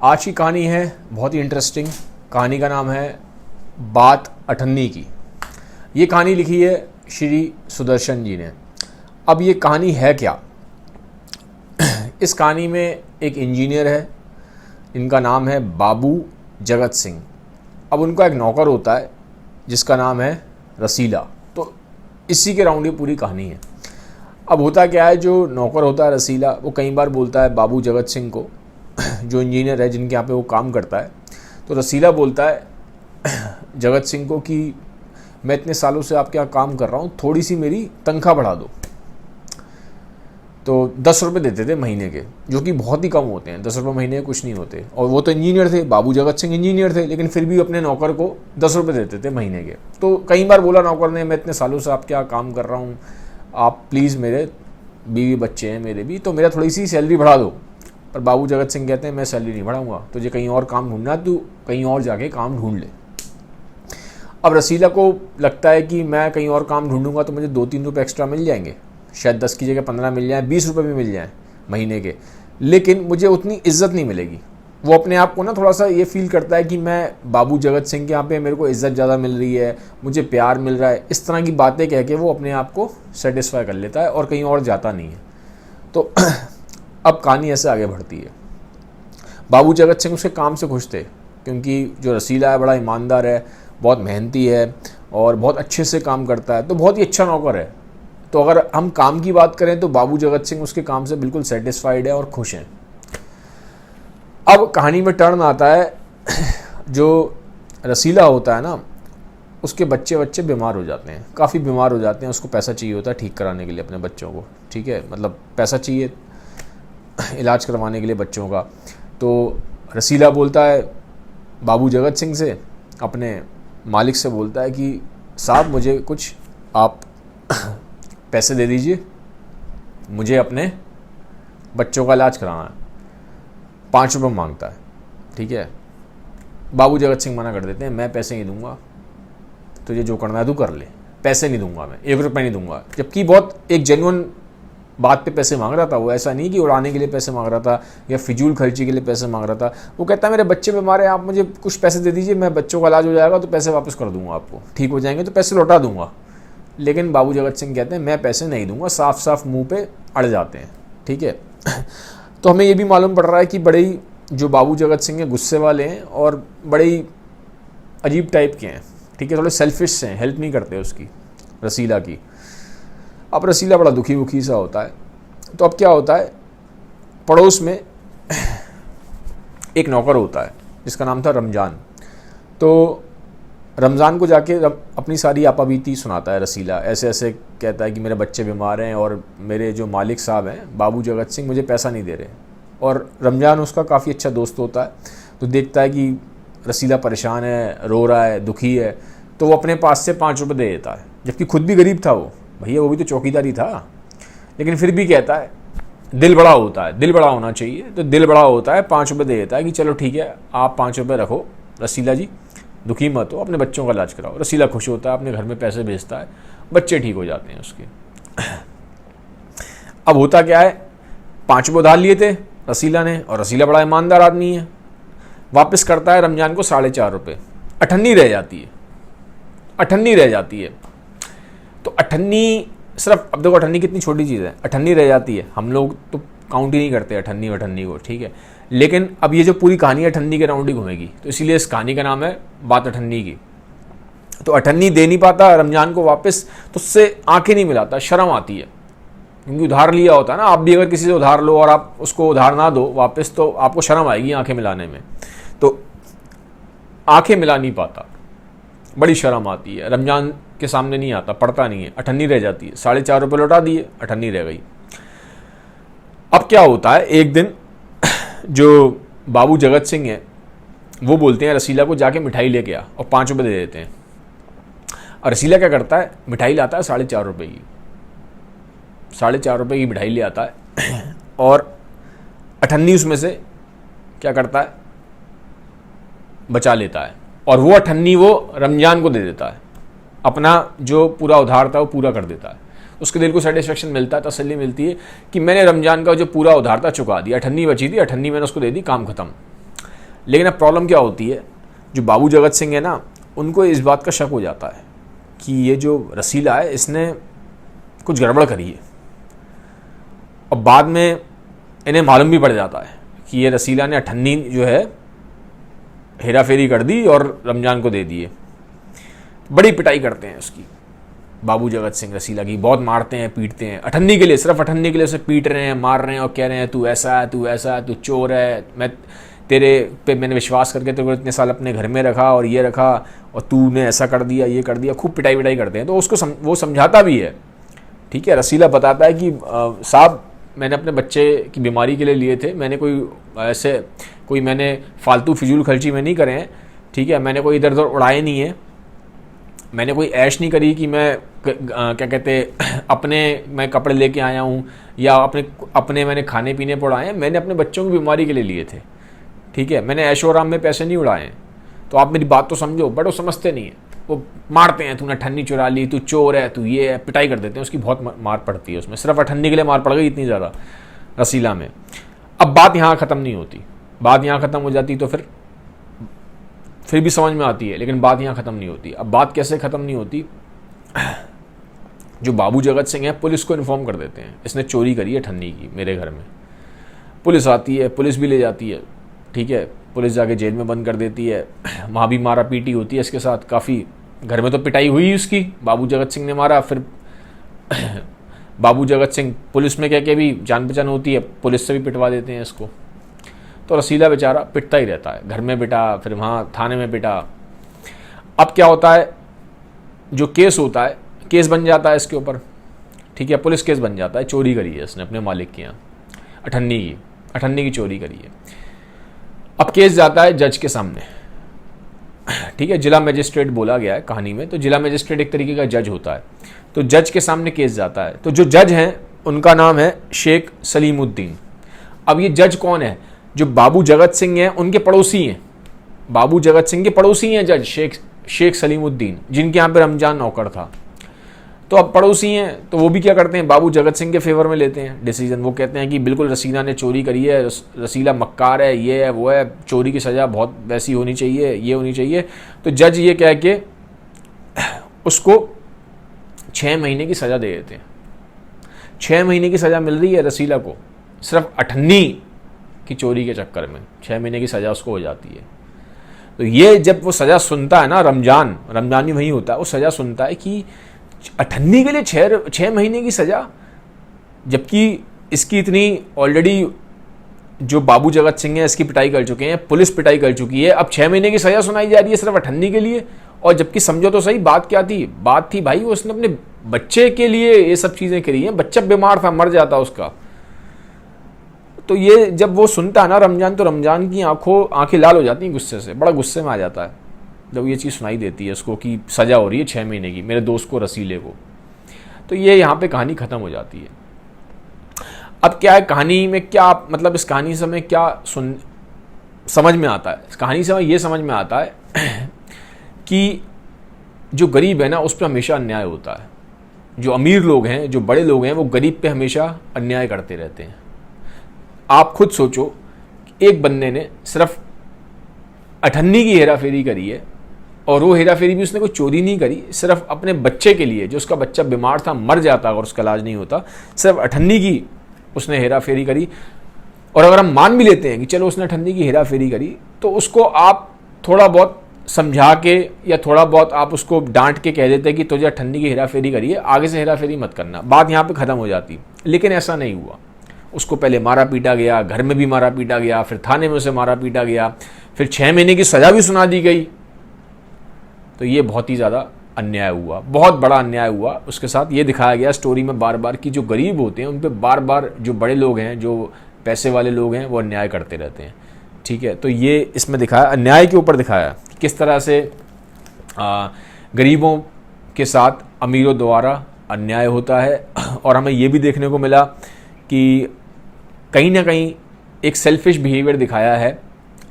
आज की कहानी है बहुत ही इंटरेस्टिंग। कहानी का नाम है बात अठन्नी की। ये कहानी लिखी है श्री सुदर्शन जी ने। अब ये कहानी है क्या? इस कहानी में एक इंजीनियर है, इनका नाम है बाबू जगत सिंह। अब उनका एक नौकर होता है जिसका नाम है रसीला। तो इसी के राउंड ये पूरी कहानी है। अब होता क्या है, जो नौकर होता है रसीला, वो कई बार बोलता है बाबू जगत सिंह को, जो इंजीनियर है जिनके यहाँ पे वो काम करता है। तो रसीला बोलता है जगत सिंह को कि मैं इतने सालों से आपके यहाँ काम कर रहा हूँ, थोड़ी सी मेरी तनख्वाह बढ़ा दो। तो 10 रुपये देते थे महीने के, जो कि बहुत ही कम होते हैं। 10 रुपये महीने कुछ नहीं होते। और वो तो इंजीनियर थे, बाबू जगत सिंह इंजीनियर थे, लेकिन फिर भी अपने नौकर को 10 रुपये देते थे महीने के। तो कई बार बोला नौकर ने, मैं इतने सालों से आपके यहाँ काम कर रहा हूँ, आप प्लीज़, मेरे बीवी बच्चे हैं मेरे भी, तो मेरा थोड़ी सी सैलरी बढ़ा दो। पर बाबू जगत सिंह कहते हैं मैं सैलरी नहीं बढ़ाऊंगा, तुझे कहीं और काम ढूंढना है, तू कहीं और जाके काम ढूंढ ले। अब रसीला को लगता है कि मैं कहीं और काम ढूंढूंगा तो मुझे 2-3 रुपये एक्स्ट्रा मिल जाएंगे, शायद 10 की जगह 15 मिल जाए, 20 रुपये भी मिल जाए महीने के, लेकिन मुझे उतनी इज्जत नहीं मिलेगी। वो अपने आप को ना थोड़ा सा ये फील करता है कि मैं बाबू जगत सिंह के यहाँ पे मेरे को इज्जत ज़्यादा मिल रही है, मुझे प्यार मिल रहा है, इस तरह की बातें कह के वो अपने आप को सेटिस्फाई कर लेता है और कहीं और जाता नहीं है। तो अब कहानी ऐसे आगे बढ़ती है। बाबू जगत सिंह उसके काम से खुश थे, क्योंकि जो रसीला है बड़ा ईमानदार है, बहुत मेहनती है और बहुत अच्छे से काम करता है, तो बहुत ही अच्छा नौकर है। तो अगर हम काम की बात करें तो बाबू जगत सिंह उसके काम से बिल्कुल सेटिस्फाइड है और खुश हैं। अब कहानी में टर्न आता है, जो रसीला होता है ना, उसके बच्चे बीमार हो जाते हैं, काफ़ी बीमार हो जाते हैं। उसको पैसा चाहिए होता है ठीक कराने के लिए अपने बच्चों को, ठीक है, मतलब पैसा चाहिए इलाज करवाने के लिए बच्चों का। तो रसीला बोलता है बाबू जगत सिंह से, अपने मालिक से बोलता है कि साहब मुझे कुछ आप पैसे दे दीजिए, मुझे अपने बच्चों का इलाज कराना है। 5 रुपये मांगता है, ठीक है। बाबू जगत सिंह मना कर देते हैं, मैं पैसे नहीं दूंगा, तुझे जो करना है तू कर ले, पैसे नहीं दूंगा, मैं 1 रुपये नहीं दूंगा। जबकि बहुत एक जेन्युइन बात पे पैसे मांग रहा था वो, ऐसा नहीं कि उड़ाने के लिए पैसे मांग रहा था या फिजूल खर्ची के लिए पैसे मांग रहा था। वो कहता है मेरे बच्चे बीमार हैं, आप मुझे कुछ पैसे दे दीजिए, मैं बच्चों का इलाज हो जाएगा तो पैसे वापस कर दूंगा आपको, ठीक हो जाएंगे तो पैसे लौटा दूंगा। लेकिन बाबू जगत सिंह कहते हैं मैं पैसे नहीं दूंगा, साफ साफ मुंह पे अड़ जाते हैं, ठीक है। तो हमें ये भी मालूम पड़ रहा है कि बड़े ही जो बाबू जगत सिंह है गुस्से वाले हैं और बड़े ही अजीब टाइप के हैं, ठीक है, थोड़े सेल्फिश हैं, हेल्प नहीं करते उसकी, रसीला की। अब रसीला बड़ा दुखी मुखी सा होता है। तो अब क्या होता है, पड़ोस में एक नौकर होता है जिसका नाम था रमज़ान। तो रमज़ान को जाके अपनी सारी आपाबीती सुनाता है रसीला, ऐसे ऐसे कहता है कि मेरे बच्चे बीमार हैं और मेरे जो मालिक साहब हैं बाबू जगत सिंह मुझे पैसा नहीं दे रहे। और रमज़ान उसका काफ़ी अच्छा दोस्त होता है, तो देखता है कि रसीला परेशान है, रो रहा है, दुखी है, तो वो अपने पास से 5 रुपये दे देता है। जबकि खुद भी गरीब था वो, भैया वो भी तो चौकीदारी था, लेकिन फिर भी कहता है, दिल बड़ा होता है, दिल बड़ा होना चाहिए, तो दिल बड़ा होता है, 5 रुपये दे देता है कि चलो ठीक है आप 5 रुपये रखो रसीला जी, दुखी मत हो, अपने बच्चों का इलाज कराओ। रसीला खुश होता है, अपने घर में पैसे भेजता है, बच्चे ठीक हो जाते हैं उसके। अब होता क्या है, 5 रुपये उधार लिए थे रसीला ने, और रसीला बड़ा ईमानदार आदमी है, वापस करता है रमज़ान को 4.5 रुपये। अठन्नी रह जाती है, अठन्नी रह जाती है। तो अठन्नी सिर्फ, अब देखो अठन्नी कितनी छोटी चीज़ है, अठन्नी रह जाती है, हम लोग तो काउंट ही नहीं करते अठन्नी वठन्नी को, ठीक है। लेकिन अब ये जो पूरी कहानी अठन्नी के राउंड ही घूमेगी, तो इसीलिए इस कहानी का नाम है बात अठन्नी की। तो अठन्नी दे नहीं पाता रमज़ान को वापस, तो उससे आंखें नहीं मिलाता, शर्म आती है, क्योंकि उधार लिया होता है ना। आप भी अगर किसी से उधार लो और आप उसको उधार ना दो वापस, तो आपको शर्म आएगी आंखें मिलाने में। तो आंखें मिला नहीं पाता, बड़ी शर्म आती है, रमज़ान के सामने नहीं आता, पड़ता नहीं है, अठन्नी रह जाती है। 4.5 रुपये लौटा दिए, अठन्नी रह गई। अब क्या होता है, एक दिन जो बाबू जगत सिंह है वो बोलते हैं रसीला को जाके मिठाई लेके आ, और 5 रुपये दे देते हैं। और रसीला क्या करता है, मिठाई लाता है 4.5 रुपये की, 4.5 रुपये की मिठाई ले आता है, और अठन्नी उसमें से क्या करता है, बचा लेता है, और वो अठन्नी वो रमज़ान को दे देता है, अपना जो पूरा उधार था वो पूरा कर देता है। उसके दिल को सेटिस्फेक्शन मिलता है, तसल्ली मिलती है कि मैंने रमज़ान का जो पूरा उधार था चुका दिया, अठन्नी बची थी, अठन्नी मैंने उसको दे दी, काम खत्म। लेकिन अब प्रॉब्लम क्या होती है, जो बाबू जगत सिंह है ना, उनको इस बात का शक हो जाता है कि ये जो रसीला है इसने कुछ गड़बड़ करी है। और बाद में इन्हें मालूम भी पड़ जाता है कि ये रसीला ने अठन्नी जो है हेरा फेरी कर दी और रमजान को दे दिए। बड़ी पिटाई करते हैं उसकी, बाबू जगत सिंह रसीला की, बहुत मारते हैं पीटते हैं अठन्नी के लिए, सिर्फ अठन्नी के लिए उसे पीट रहे हैं, मार रहे हैं और कह रहे हैं तू ऐसा है, तू ऐसा है, तू चोर है, मैं तेरे पे मैंने विश्वास करके तेरे को इतने साल अपने घर में रखा और ये रखा और तूने ऐसा कर दिया, ये कर दिया। खूब पिटाई विटाई करते हैं। तो उसको वो समझाता भी है, ठीक है। रसीला बताता है कि साहब मैंने अपने बच्चे की बीमारी के लिए लिए थे, मैंने मैंने फालतू फिजूल खर्ची में नहीं करे हैं, ठीक है। मैंने कोई इधर उधर उड़ाए नहीं है, मैंने कोई ऐश नहीं करी कि मैं क्या कहते मैं कपड़े लेके आया हूँ या अपने मैंने खाने पीने पर उड़ाए हैं। मैंने अपने बच्चों की बीमारी के लिए लिए थे, ठीक है। मैंने ऐशो आराम में पैसे नहीं उड़ाए हैं। तो आप मेरी बात तो समझो। बट वो समझते नहीं है, वो मारते हैं, तूने अठन्नी चुरा ली, तू चोर है, तू ये है, पिटाई कर देते हैं। उसकी बहुत मार पड़ती है उसमें, सिर्फ अठन्नी के लिए मार पड़ गई इतनी ज़्यादा रसीला में। अब बात यहाँ ख़त्म नहीं होती, बात यहाँ ख़त्म हो जाती तो फिर भी समझ में आती है, लेकिन बात यहाँ ख़त्म नहीं होती। अब बात कैसे ख़त्म नहीं होती, जो बाबू जगत सिंह है पुलिस को इन्फॉर्म कर देते हैं इसने चोरी करी है अठन्नी की मेरे घर में। पुलिस आती है, पुलिस भी ले जाती है, ठीक है। पुलिस जाके जेल में बंद कर देती है। वहाँ भी मारा पीटी होती है इसके साथ काफ़ी। घर में तो पिटाई हुई उसकी, बाबू जगत सिंह ने मारा। फिर बाबू जगत सिंह पुलिस में कह के भी जान पहचान होती है, पुलिस से भी पिटवा देते हैं इसको। तो रसीला बेचारा पिटता ही रहता है, घर में पिटा, फिर वहाँ थाने में पिटा। अब क्या होता है, जो केस होता है, केस बन जाता है इसके ऊपर, ठीक है। पुलिस केस बन जाता है, चोरी करी है इसने अपने मालिक के यहाँ, अठन्नी की चोरी करी है। अब केस जाता है जज के सामने, ठीक है। जिला मजिस्ट्रेट बोला गया है कहानी में, तो जिला मजिस्ट्रेट एक तरीके का जज होता है। तो जज के सामने केस जाता है। तो जो जज हैं उनका नाम है शेख सलीमुद्दीन। अब ये जज कौन है, जो बाबू जगत सिंह हैं उनके पड़ोसी हैं, बाबू जगत सिंह के पड़ोसी हैं जज शेख सलीमुद्दीन, जिनके यहाँ पे रमजान नौकर था। तो अब पड़ोसी हैं, तो वो भी क्या करते हैं, बाबू जगत सिंह के फेवर में लेते हैं डिसीजन। वो कहते हैं कि बिल्कुल रसीला ने चोरी करी है, रसीला मक्कार है, ये है वो है, चोरी की सज़ा बहुत वैसी होनी चाहिए, ये होनी चाहिए। तो जज ये कह के उसको 6 महीने की सज़ा दे देते हैं। 6 महीने की सज़ा मिल रही है रसीला को, सिर्फ अठन्नी की चोरी के चक्कर में 6 महीने की सज़ा उसको हो जाती है। तो ये जब वो सज़ा सुनता है ना, रमजान ही वही होता है, वो सज़ा सुनता है कि अठन्नी के लिए 6 महीने की सज़ा, जबकि इसकी इतनी ऑलरेडी जो बाबू जगत सिंह है इसकी पिटाई कर चुके हैं, पुलिस पिटाई कर चुकी है, अब 6 महीने की सज़ा सुनाई जा रही है सिर्फ अठन्नी के लिए। और जबकि समझो तो सही, बात क्या थी, बात थी भाई उसने अपने बच्चे के लिए ये सब चीज़ें करी हैं, बच्चा बीमार था, मर जाता उसका। तो ये जब वो सुनता है ना रमजान, तो रमजान की आंखें लाल हो जाती हैं गुस्से से, बड़ा गुस्से में आ जाता है जब ये चीज़ सुनाई देती है उसको कि सज़ा हो रही है 6 महीने की मेरे दोस्त को, रसीले को। तो ये यहाँ पे कहानी ख़त्म हो जाती है। अब क्या है कहानी में, क्या मतलब इस कहानी से हमें क्या समझ में आता है, इस कहानी से हमें ये समझ में आता है कि जो गरीब है ना उस पर हमेशा अन्याय होता है। जो अमीर लोग हैं, जो बड़े लोग हैं, वो गरीब पे हमेशा अन्याय करते रहते हैं। आप खुद सोचो, एक बंदे ने सिर्फ अठन्नी की हेरा फेरी करी है, और वो हेरा फेरी भी उसने कोई चोरी नहीं करी, सिर्फ अपने बच्चे के लिए, जो उसका बच्चा बीमार था, मर जाता अगर उसका इलाज नहीं होता, सिर्फ अठन्नी की उसने हेरा फेरी करी। और अगर हम मान भी लेते हैं कि चलो उसने अठन्नी की हेरा फेरी करी, तो उसको आप थोड़ा बहुत समझा के या थोड़ा बहुत आप उसको डांट के कह देते कि तुझे अठन्नी की हेरा फेरी करी है, आगे से हेरा फेरी मत करना, बात यहाँ पे ख़त्म हो जाती। लेकिन ऐसा नहीं हुआ। उसको पहले मारा पीटा गया, घर में भी मारा पीटा गया, फिर थाने में उसे मारा पीटा गया, फिर 6 महीने की सज़ा भी सुना दी गई। तो ये बहुत ही ज़्यादा अन्याय हुआ, बहुत बड़ा अन्याय हुआ उसके साथ। ये दिखाया गया स्टोरी में बार बार कि जो गरीब होते हैं उन पे बार बार जो बड़े लोग हैं, जो पैसे वाले लोग हैं, वो अन्याय करते रहते हैं, ठीक है। तो ये इसमें दिखाया, अन्याय के ऊपर दिखाया कि किस तरह से गरीबों के साथ अमीरों द्वारा अन्याय होता है। और हमें ये भी देखने को मिला कि कहीं ना कहीं एक सेल्फिश बिहेवियर दिखाया है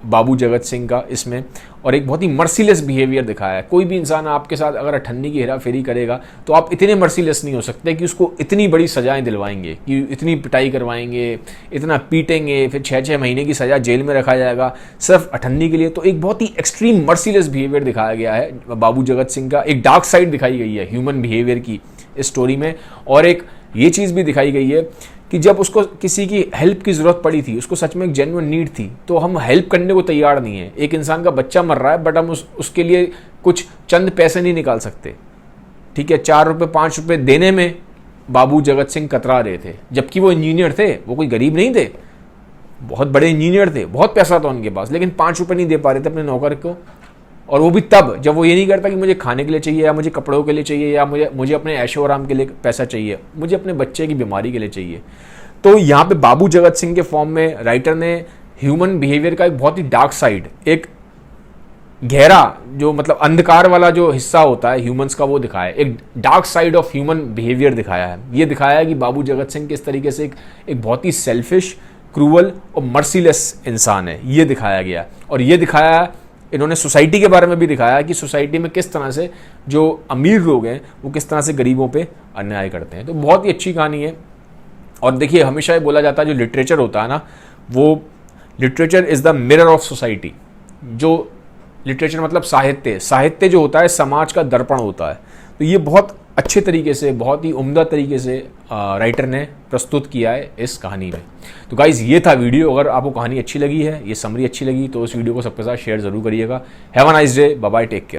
बाबू जगत सिंह का इसमें, और एक बहुत ही मर्सीलेस बिहेवियर दिखाया है। कोई भी इंसान आपके साथ अगर अठन्नी की हेराफेरी करेगा तो आप इतने मर्सीलेस नहीं हो सकते कि उसको इतनी बड़ी सजाएं दिलवाएंगे, कि इतनी पिटाई करवाएंगे, इतना पीटेंगे, फिर 6-6 महीने की सज़ा जेल में रखा जाएगा सिर्फ अठन्नी के लिए। तो एक बहुत ही एक्सट्रीम मर्सीलेस बिहेवियर दिखाया गया है बाबू जगत सिंह का। एक डार्क साइड दिखाई गई है ह्यूमन बिहेवियर की इस स्टोरी में। और एक ये चीज़ भी दिखाई गई है कि जब उसको किसी की हेल्प की ज़रूरत पड़ी थी, उसको सच में एक जेन्युइन नीड थी, तो हम हेल्प करने को तैयार नहीं है। एक इंसान का बच्चा मर रहा है बट हम उसके लिए कुछ चंद पैसे नहीं निकाल सकते, ठीक है। 4 रुपये 5 रुपये देने में बाबू जगत सिंह कतरा रहे थे, जबकि वो इंजीनियर थे, वो कोई गरीब नहीं थे, बहुत बड़े इंजीनियर थे, बहुत पैसा था उनके पास, लेकिन 5 रुपये नहीं दे पा रहे थे अपने नौकर को। और वो भी तब जब वो ये नहीं करता कि मुझे खाने के लिए चाहिए, या मुझे कपड़ों के लिए चाहिए, या मुझे अपने ऐशो आराम के लिए पैसा चाहिए, मुझे अपने बच्चे की बीमारी के लिए चाहिए। तो यहाँ पे बाबू जगत सिंह के फॉर्म में राइटर ने ह्यूमन बिहेवियर का एक बहुत ही डार्क साइड, एक गहरा जो मतलब अंधकार वाला जो हिस्सा होता है ह्यूमंस का, वो दिखाया है। एक dark side of human behaviour दिखाया है। ये दिखाया है कि बाबू जगत सिंह किस तरीके से एक बहुत ही सेल्फिश, क्रूअल और मर्सीलेस इंसान है, ये दिखाया गया। और ये दिखाया इन्होंने सोसाइटी के बारे में भी दिखाया कि सोसाइटी में किस तरह से जो अमीर लोग हैं वो किस तरह से गरीबों पे अन्याय करते हैं। तो बहुत ही अच्छी कहानी है। और देखिए, हमेशा ये बोला जाता है जो लिटरेचर होता है ना, वो literature is the mirror of society. जो लिटरेचर मतलब साहित्य, साहित्य जो होता है समाज का दर्पण होता है। तो ये बहुत अच्छे तरीके से, बहुत ही उम्दा तरीके से राइटर ने प्रस्तुत किया है इस कहानी में। तो गाइज़, ये था वीडियो। अगर आपको कहानी अच्छी लगी है, ये समरी अच्छी लगी, तो इस वीडियो को सबके साथ शेयर ज़रूर करिएगा। Have a nice day, bye bye, take care.